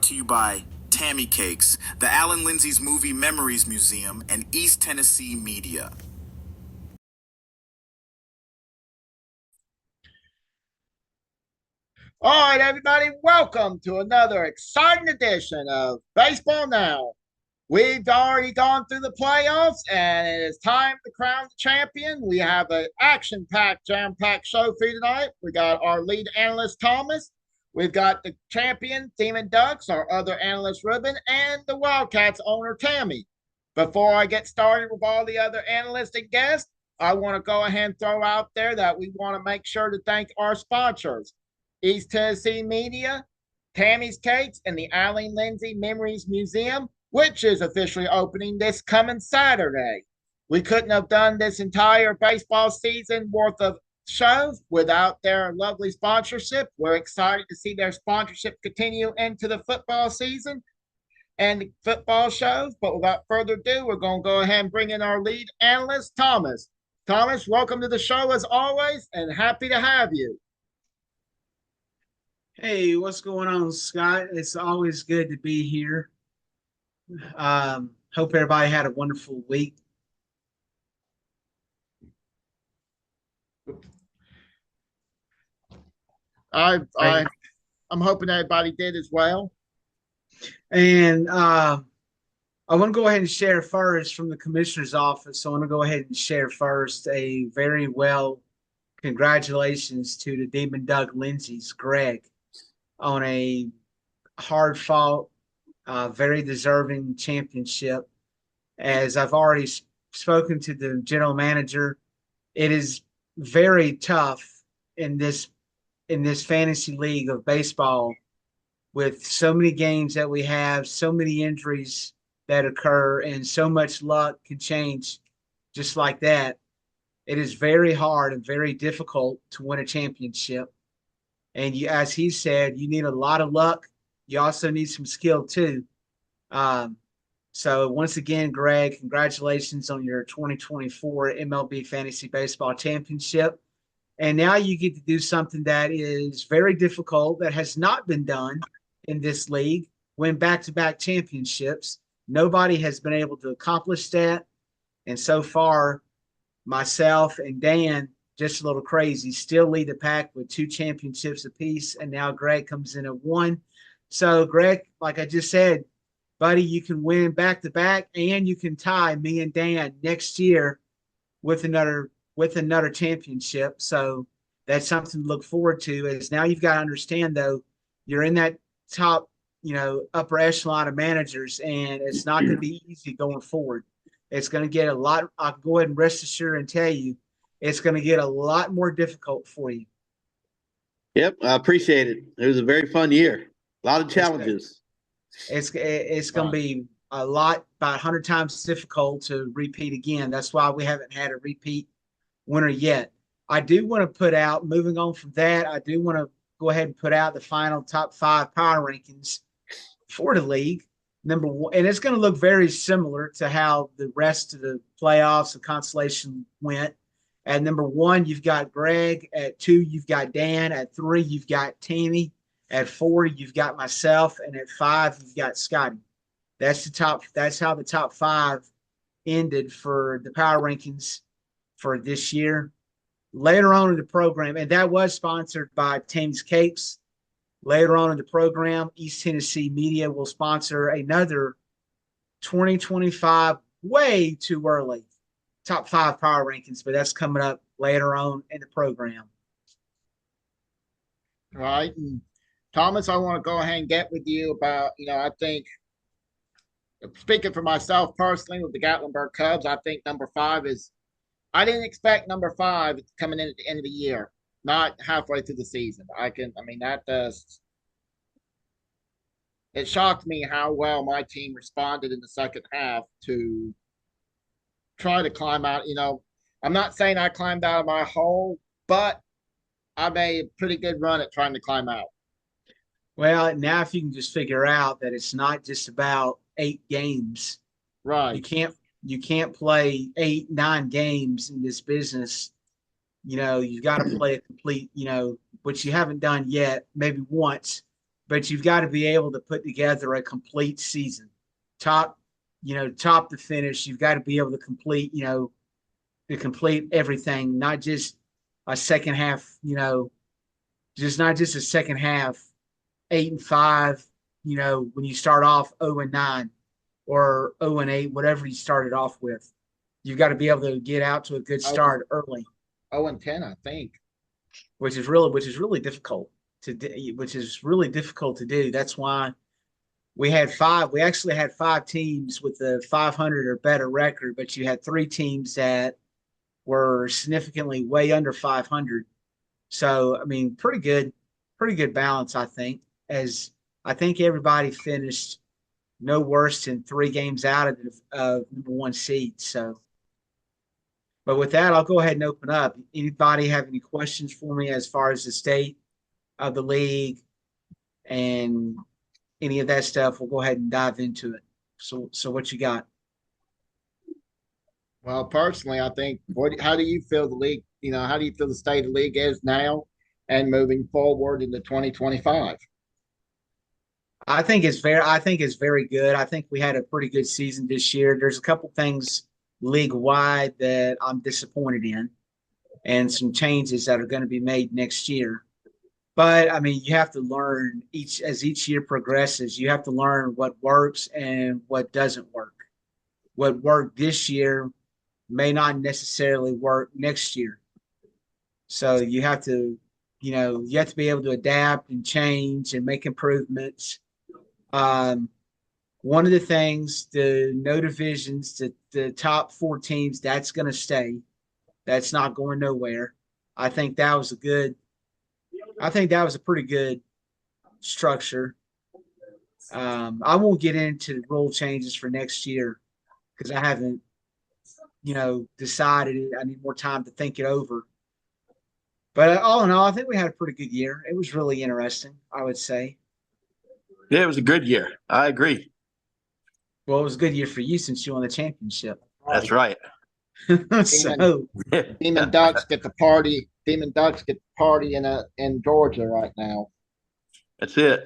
to you by Tammy Cakes, the Alan Lindsay's Movie Memories Museum, and East Tennessee Media. All right, everybody, welcome to another exciting edition of Baseball Now. We've already gone through the playoffs, and it is time to crown the champion. We have an action-packed, jam-packed show for you tonight. We got our lead analyst, Thomas. We've got the champion, Demon Ducks, our other analyst, Ruben, and the Wildcats owner, Tammy. Before I get started with all the other analysts and guests, I want to go ahead and throw out there that we want to make sure to thank our sponsors, East Tennessee Media, Tammy's Cakes, and the Alan Lindsay Memories Museum, which is officially opening this coming Saturday. We couldn't have done this entire baseball season worth of shows without their lovely sponsorship. We're excited to see their sponsorship continue into the football season and the football shows. But without further ado, we're going to go ahead and bring in our lead analyst, Thomas. Thomas, welcome to the show as always, and happy to have you. Hey, what's going on, Scott? It's always good to be here. Hope everybody had a wonderful week. I'm hoping everybody did as well. And I want to go ahead and share first from the commissioner's office. I want to go ahead and share first a very well congratulations to the Demon Duck Lindsay's Greg on a hard-fought, very deserving championship. As I've already spoken to the general manager, it is very tough in this fantasy league of baseball with so many games that we have, so many injuries that occur, and so much luck can change just like that. It is very hard and very difficult to win a championship. And as he said, you need a lot of luck. You also need some skill too. So once again, Greg, congratulations on your 2024 MLB Fantasy Baseball Championship. And now you get to do something that is very difficult, that has not been done in this league, win back-to-back championships. Nobody has been able to accomplish that. And so far, myself and Dan, just a little crazy, still lead the pack with 2 championships apiece. And now Greg comes in at 1. So, Greg, like I just said, buddy, you can win back-to-back, and you can tie me and Dan next year with another championship. So that's something to look forward to. Is now you've got to understand, though, you're in that top, upper echelon of managers, and it's not going to be easy going forward. It's going to get a lot. I'll go ahead and rest assured and tell you, it's going to get a lot more difficult for you. Yep, I appreciate it. It was a very fun year. A lot of challenges. It's going to be a lot, about 100 times difficult to repeat again. That's why we haven't had a repeat winner yet. I do want to put out, moving on from that, I do want to go ahead and put out the final top 5 power rankings for the league. Number 1, and it's going to look very similar to how the rest of the playoffs and consolation went. At number 1, you've got Greg. At 2, you've got Dan. At 3, you've got Tammy. At 4, you've got myself. And at 5, you've got Scotty. That's how the top 5 ended for the power rankings for this year. Later on in the program, and that was sponsored by Tammy's Cakes. Later on in the program, East Tennessee Media will sponsor another 2025, way too early, top 5 power rankings, but that's coming up later on in the program. All right. And Thomas, I want to go ahead and get with you about, I think, speaking for myself personally with the Gatlinburg Cubs, I think number 5 is, I didn't expect number 5 coming in at the end of the year, not halfway through the season. It shocked me how well my team responded in the second half to try to climb out. I'm not saying I climbed out of my hole, but I made a pretty good run at trying to climb out. Well, now if you can just figure out that it's not just about 8 games. Right. You can't play 8, 9 games in this business. You've got to play a complete, which you haven't done yet, maybe once, but you've got to be able to put together a complete season, top to finish. You've got to be able to complete everything, not just a second half, not just a second half 8-5, when you start off 0-9 or 0-8, whatever you started off with. You've got to be able to get out to a good start early. 0-10, I think. Which is really difficult to do. That's why we actually had 5 teams with a 500 or better record, but you had 3 teams that were significantly way under 500. So, I mean, pretty good balance, I think, as I think everybody finished no worse than 3 games out of the number 1 seed. So, but with that, I'll go ahead and open up. Anybody have any questions for me as far as the state of the league and any of that stuff? We'll go ahead and dive into it. So what you got? Well, personally, I think, how do you feel the league, how do you feel the state of the league is now and moving forward into 2025? I think it's very good. I think we had a pretty good season this year. There's a couple things league-wide that I'm disappointed in and some changes that are going to be made next year. But, I mean, you have to learn as each year progresses, you have to learn what works and what doesn't work. What worked this year may not necessarily work next year. So you have to be able to adapt and change and make improvements. One of the things, the no divisions, the top 4 teams, that's going to stay. That's not going nowhere. I think that was a pretty good structure. I won't get into rule changes for next year because I haven't, decided. I need more time to think it over. But all in all, I think we had a pretty good year. It was really interesting, I would say. Yeah, it was a good year. I agree. Well, it was a good year for you since you won the championship. That's right. Demon Ducks get the party. Demon Ducks get the party in Georgia right now. That's it.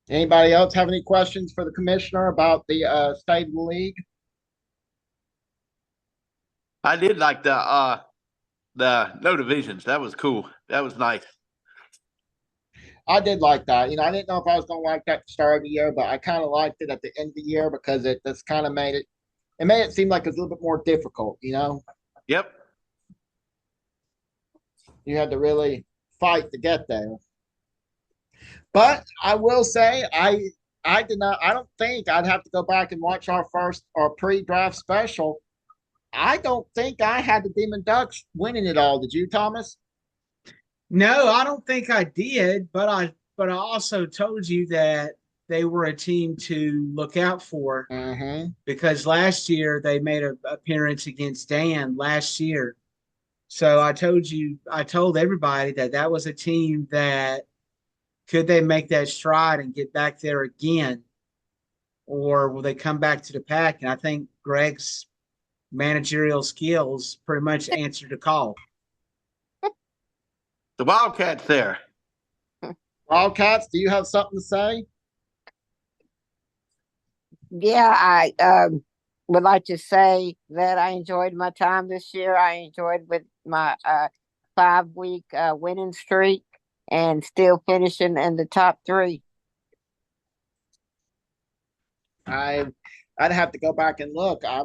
Anybody else have any questions for the commissioner about the state of the league? I did like the no divisions. That was cool. That was nice. I did like that. I didn't know if I was going to like that at the start of the year, but I kind of liked it at the end of the year because it just kind of made it seem like it's a little bit more difficult, Yep. You had to really fight to get there. But I will say I don't think I'd have to go back and watch our pre-draft special. I don't think I had the Demon Ducks winning it all. Did you, Thomas? No, I don't think I did, but I also told you that they were a team to look out for because last year they made an appearance against Dan last year. So I told everybody that was a team that could they make that stride and get back there again, or will they come back to the pack? And I think Greg's managerial skills pretty much answered the call. The Wildcats there. Wildcats, do you have something to say? Yeah, I would like to say that I enjoyed my time this year. I enjoyed with my 5-week winning streak and still finishing in the top 3. I'd have to go back and look. I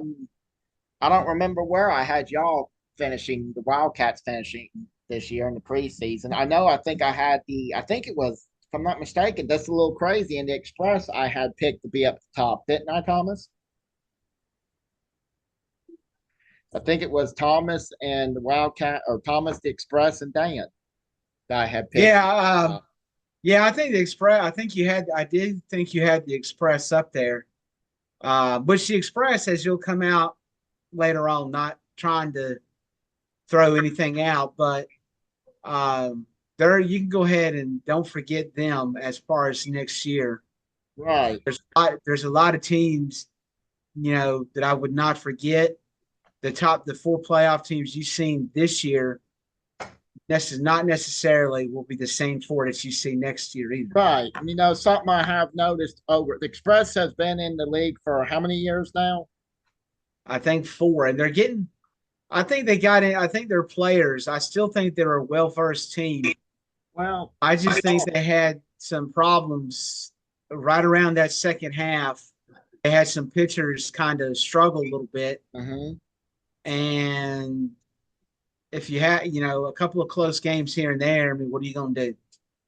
don't remember where I had y'all finishing, the Wildcats finishing this year in the preseason. I think it was, if I'm not mistaken, that's a little crazy. In the Express, I had picked to be up at the top, didn't I, Thomas? I think it was Thomas and the Wildcat, or Thomas, the Express, and Dan that I had picked. Yeah, I think the Express. I did think you had the Express up there, which the Express, as you'll come out later on, not trying to throw anything out, but there you can go ahead and don't forget them as far as next year. Right. There's a lot of teams, that I would not forget. The 4 playoff teams you've seen this year, not necessarily will be the same four that you see next year either. Right. You know, something I have noticed over the Express has been in the league for how many years now? I think four, and they're getting. I think they got in. I think they're players. I still think they're a well-versed team. Well, I just think they had some problems right around that second half. They had some pitchers kind of struggle a little bit, and if you had, a couple of close games here and there, I mean, what are you going to do?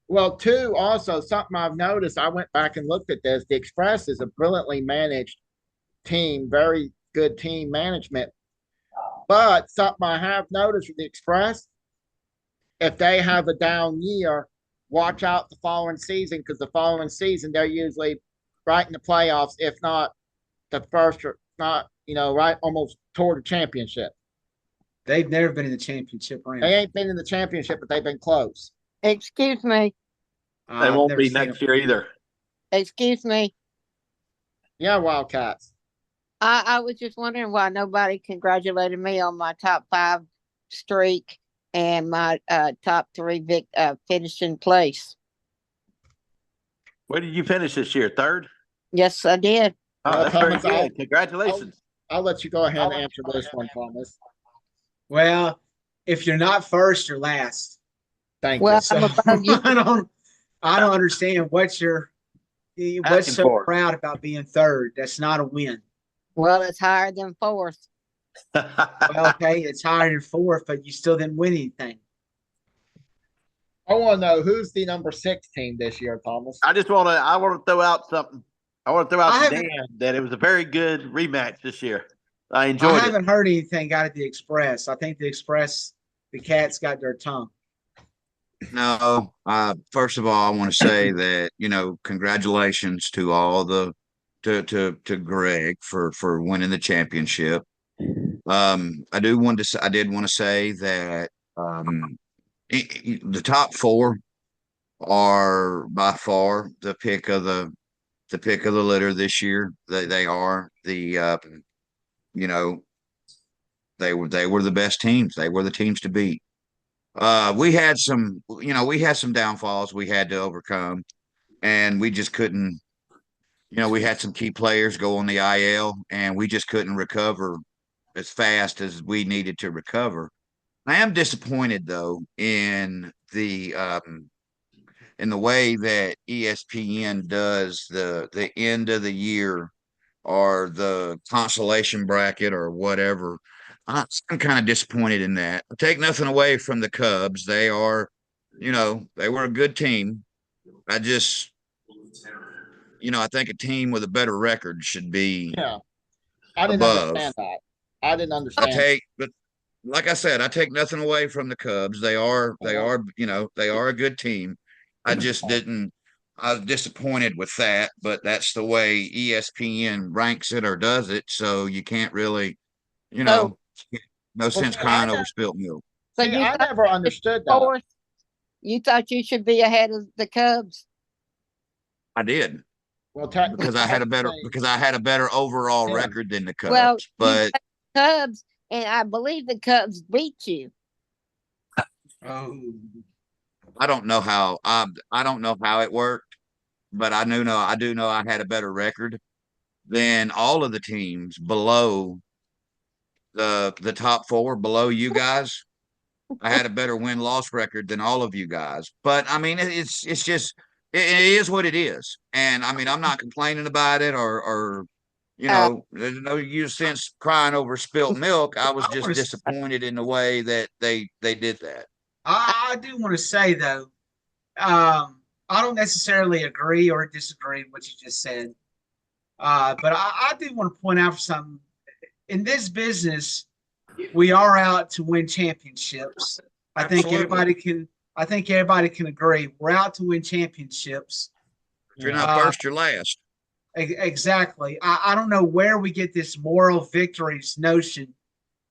well, two, also something I've noticed, I went back and looked at this. The Express is a brilliantly managed team, very good team management. But something I have noticed with the Express, if they have a down year, watch out the following season, because the following season they're usually right in the playoffs, if not the first, or not, right almost toward the championship. They've never been in the championship round. They ain't been in the championship, but they've been close. Excuse me. They I've won't never be seen next them. year either. Excuse me. Yeah, Wildcats. I was just wondering why nobody congratulated me on my top 5 streak and my top 3 finishing place. Where did you finish this year? Third? Yes, I did. Oh, Well, that's very Thomas, I'll- good. Congratulations. I'll let you go ahead and answer this one, Thomas. Well, if you're not first, you're last. Thank Well, you. So I'm above you. I don't understand what's Asking so for it. proud about being third. That's not a win. Well, it's higher than 4th. Well, okay, it's higher than fourth, but you still didn't win anything. I want to know who's the number 6 team this year, Thomas. I want to throw out something. I want to throw out I to haven't- Dan that it was a very good rematch this year. I I enjoyed it. haven't heard anything out of the Express. I think the Cats got their tongue. No, first of all, I want to say that, congratulations to all to Greg for winning the championship. I did want to say that the top 4 are by far the pick of the litter this year. They are they were the best teams. They were the teams to beat. We had some downfalls we had to overcome, and we just couldn't. We had some key players go on the IL, and we just couldn't recover as fast as we needed to recover. I am disappointed though in the way that ESPN does the end of the year or the consolation bracket or whatever. I'm kind of disappointed in that. I take nothing away from the Cubs. They were a good team. I just, I think a team with a better record should be Yeah. I didn't above. understand that. I didn't understand. But like I said, I take nothing away from the Cubs. They are a good team. I just didn't. I was disappointed with that, but that's the way ESPN ranks it or does it. So you can't really, no sense see, crying over spilt milk. So See, you I thought never understood that. 4th? You thought you should be ahead of the Cubs? I did Well, technically, because I had a better overall Yeah. record than the Cubs. Well, but Cubs, and I believe the Cubs beat you. Oh, I don't know how it worked, but I do know I had a better record than all of the teams below the top 4 below you guys. I had a better win-loss record than all of you guys. But I mean, it's just it is what it is. And I mean, I'm not complaining about it or there's no use sense crying over spilt milk. I was just disappointed in the way that they did that. I do want to say though, I don't necessarily agree or disagree with what you just said, but I do want to point out something. In this business, we are out to win championships. I think everybody can agree. We're out to win championships. If you're not first, you're last. Exactly. I don't know where we get this moral victories notion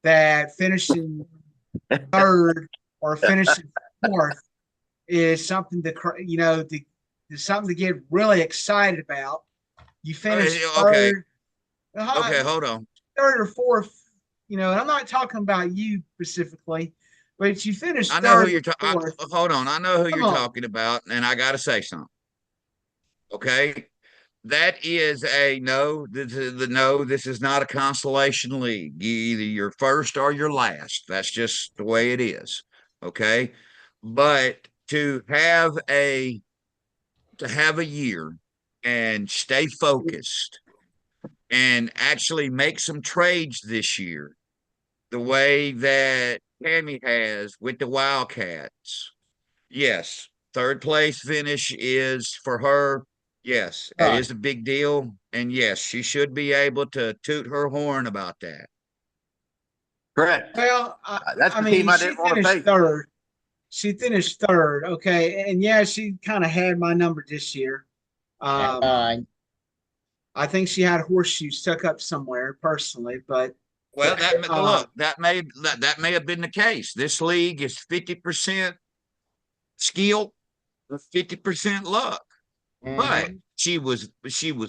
that finishing third or finishing fourth is something something to get really excited about. You finish Okay. third. Okay, hold on. Third or fourth, and I'm not talking about you specifically, But you finished I know who third you're and talking. fourth. Hold on, I know who Come you're on. talking about, and I got to say something. Okay, that is a no. This is the no. This is not a consolation league. Either you're first or you're last. That's just the way it is. Okay, but to have a year and stay focused and actually make some trades this year, the way that Tammy has with the Wildcats. Yes, third place finish is for her. Yes, it Right. is a big deal. And yes, she should be able to toot her horn about that. Correct. Well, That's I the mean, team I she didn't want to finished face. third. She finished third. Okay, and yeah, she kind of had my number this year. And Um, mine. I think she had horseshoes stuck up somewhere personally, but Well, uh, look, that may have been the case. This league is 50% skill, 50% luck. But Mhm. she was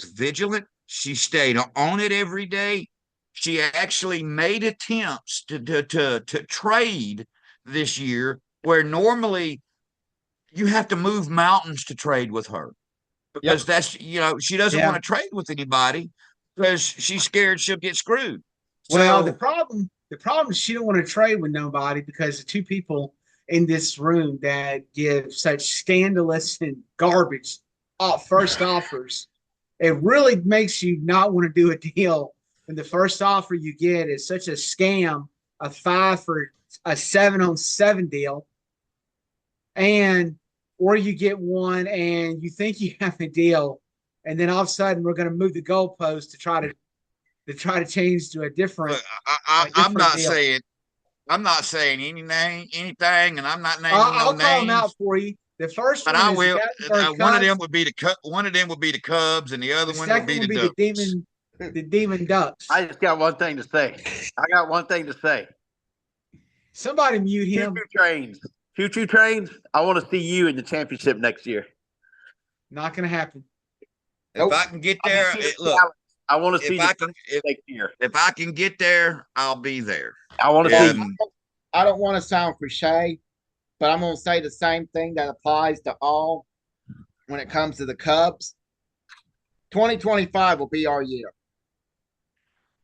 vigilant. She stayed on it every day. She actually made attempts to trade this year, where normally you have to move mountains to trade with her, Yep. because she doesn't want yeah. to trade with anybody because she's scared she'll get screwed. Well, the So problem is she don't want to trade with nobody because the two people in this room that give such scandalous and garbage first offers, it really makes you not want to do a deal when the first offer you get is such a scam, a 5 for a 7-on-7 deal, and or you get one and you think you have a deal, and then all of a sudden we're going to move the goalpost to try to change to a different look, a different deal. I'm not saying anything, and I'm not naming I'll no call them out names. for you. The first But one I is the will. Gatlinburg One of them Cubs. would be one of them would be the Cubs, and the other The one would second be would the be Ducks. the Demon Ducks. I just got one thing to say. I got one thing to say. Somebody mute him. Choo-choo trains. Choo-choo trains. I want to see you in the championship next year. Not going to happen. If I can get I there, just see the look. talent. I want to see If I the can, if, next year. if I can get there, I'll be there. I want to Well, see. I don't want to sound cliche, but I'm going to say the same thing that applies to all when it comes to the Cubs. 2025 will be our year.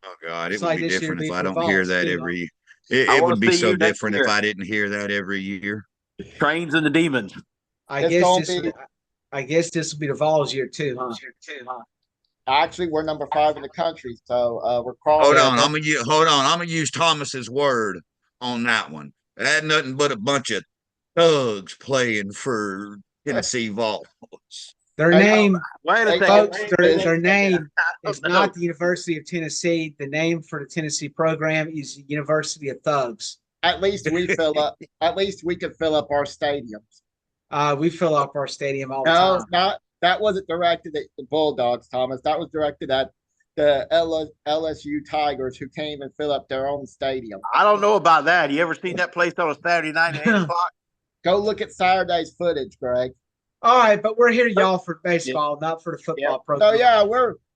Oh God, It's it would like be this year different if be I for the don't hear Vols that too. every. I It wanna would be see so you next different if year. I didn't hear that every year. Trains and the demons. I It's guess gonna this. be- I guess this will be the Vols year too, huh? Actually, we're number 5 in the country, so we're Hold crawling. on, I'm gonna use Thomas's word on that one. It had nothing but a bunch of thugs playing for Tennessee Vols. Their Hey, name, Wait a Hey, second. folks. Wait, Their, wait, their wait. name I is don't know. not the University of Tennessee. The name for the Tennessee program is the University of Thugs. At least we fill up. At least we can fill up our stadiums. We fill up our stadium all the No, time. not that wasn't directed at the Bulldogs, Thomas. That was directed at the LSU Tigers, who came and fill up their own stadium. I don't know about that. You ever seen that place on a Saturday night at 8 o'clock? Go look at Saturday's footage, Greg. All right, but we're here, y'all, for baseball, not for the football So program. yeah,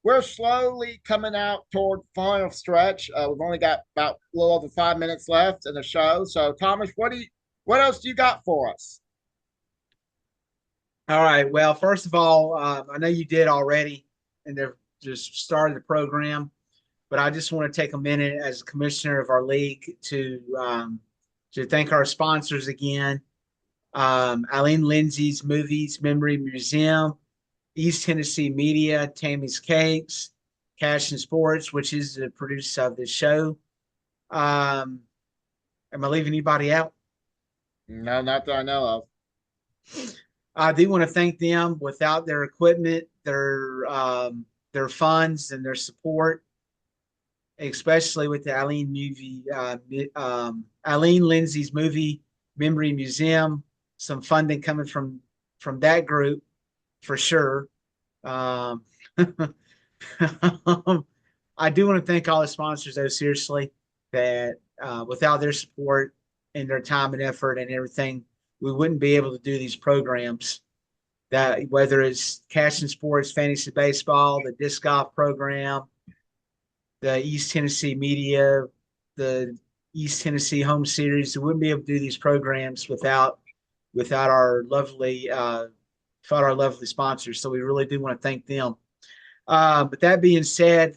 we're slowly coming out toward final stretch. We've only got about a little over 5 minutes left in the show. So Thomas, what else do you got for us? All right. Well, first of all, I know you did already, and they've just started the program, but I just want to take a minute as a commissioner of our league to thank our sponsors again. Eileen Lindsay's Movies Memory Museum, East Tennessee Media, Tammy's Cakes, Cash and Sports, which is the producer of this show. Am I leaving anybody out? No, not that I know of. I do want to thank them. Without their equipment, their funds, and their support, especially with the Eileen Lindsay's Movie Memory Museum, some funding coming from that group for sure. I do want to thank all the sponsors, though, seriously, that without their support and their time and effort and everything, we wouldn't be able to do these programs. That whether it's Cash and Sports, Fantasy Baseball, the Disc Golf program, the East Tennessee Media, the East Tennessee home series. We wouldn't be able to do these programs without our lovely sponsors. So we really do want to thank them. But that being said,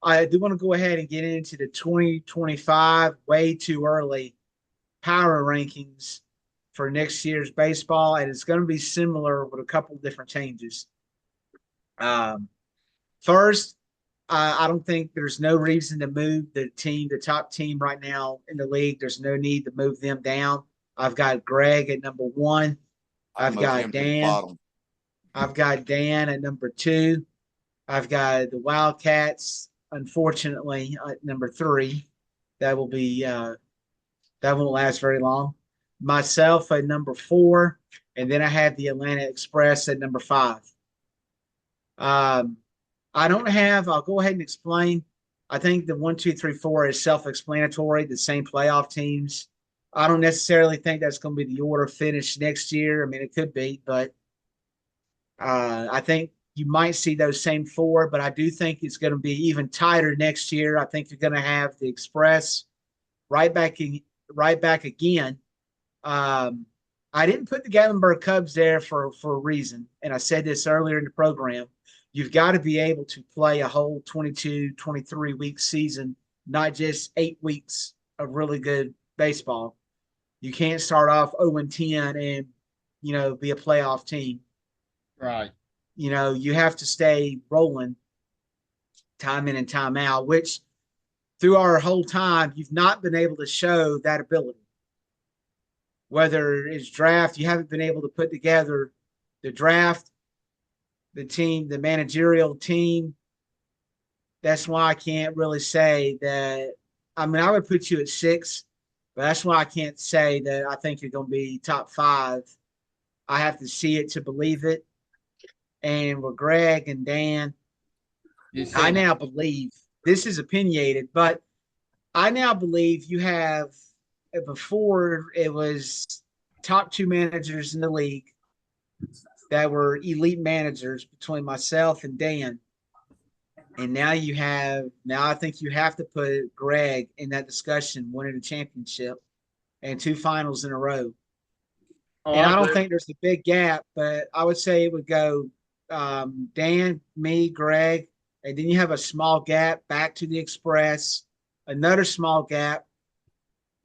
I do want to go ahead and get into the 2025 way too early power rankings for next year's baseball, and it's going to be similar with a couple different changes. First, I don't think there's no reason to move the top team right now in the league. There's no need to move them down. I've got Greg at number 1. I've got Dan. I've got Dan at number 2. I've got the Wildcats, unfortunately, at number 3. That will be that won't last very long. Myself at number 4, and then I have the Atlanta Express at number 5. I'll go ahead and explain. I think the 1, 2, 3, 4 is self-explanatory, the same playoff teams. I don't necessarily think that's going to be the order finish next year. I mean, it could be, but I think you might see those same 4, but I do think it's going to be even tighter next year. I think you're going to have the Express right back again. I didn't put the Gatlinburg Cubs there for a reason, and I said this earlier in the program. You've got to be able to play a whole 22, 23-week season, not just 8 weeks of really good baseball. You can't start off 0-10 and, be a playoff team. Right. You have to stay rolling time in and time out, which through our whole time, you've not been able to show that ability. Whether it's draft, you haven't been able to put together the draft, the team, the managerial team. That's why I can't really say that. I mean, I would put you at 6, but that's why I can't say that I think you're going to be top 5. I have to see it to believe it. And with Greg and Dan, I now believe this is opinionated, but I now believe you have, before it was top 2 managers in the league that were elite managers between myself and Dan. And now I think you have to put Greg in that discussion, winning a championship and 2 finals in a row. And I don't think there's a big gap, but I would say it would go Dan, me, Greg, and then you have a small gap back to the Express, another small gap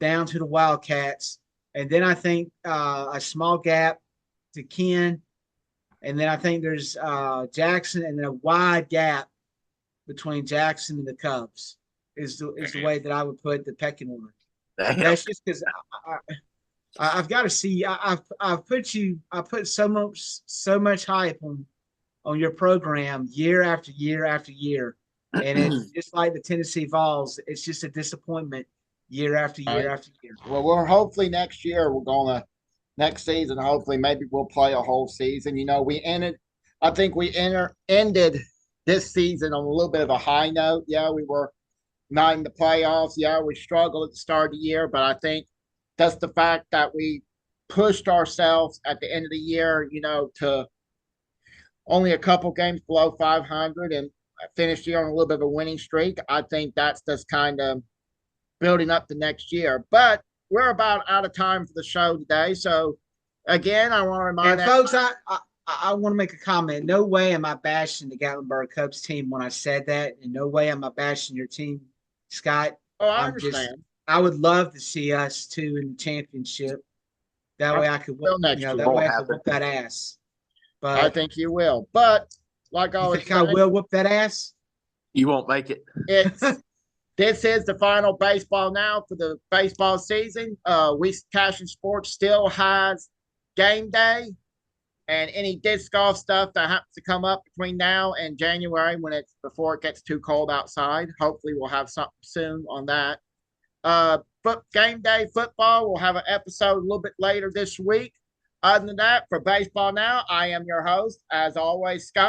down to the Wildcats, and then I think a small gap to Ken, and then I think there's Jackson, and then a wide gap between Jackson and the Cubs is the way that I would put the pecking order. That's just because I've got to see. I put so much hype on your program year after year after year, and it's just like the Tennessee Vols. It's just a disappointment year after year after year. Well, hopefully next year next season, hopefully maybe we'll play a whole season. I think we ended this season on a little bit of a high note. Yeah, we were not in the playoffs. Yeah, we struggled at the start of the year, but I think that's the fact that we pushed ourselves at the end of the year, to only a couple games below 500 and finished the year on a little bit of a winning streak. I think that's just kind of building up the next year. But we're about out of time for the show today. So, again, I want to remind folks, I want to make a comment. No way am I bashing the Gatlinburg Cubs team when I said that. And no way am I bashing your team, Scott. Oh, I understand. I would love to see us 2 in the championship. That way I could whoop that ass. But I think you will. But like I was saying, I will whoop that ass? You won't make it. This is the final baseball now for the baseball season. Cash and Sports still has game day and any disc golf stuff that happens to come up between now and January before it gets too cold outside. Hopefully we'll have something soon on that. Game day football, we'll have an episode a little bit later this week. Other than that, for Baseball Now, I am your host, as always, Scott.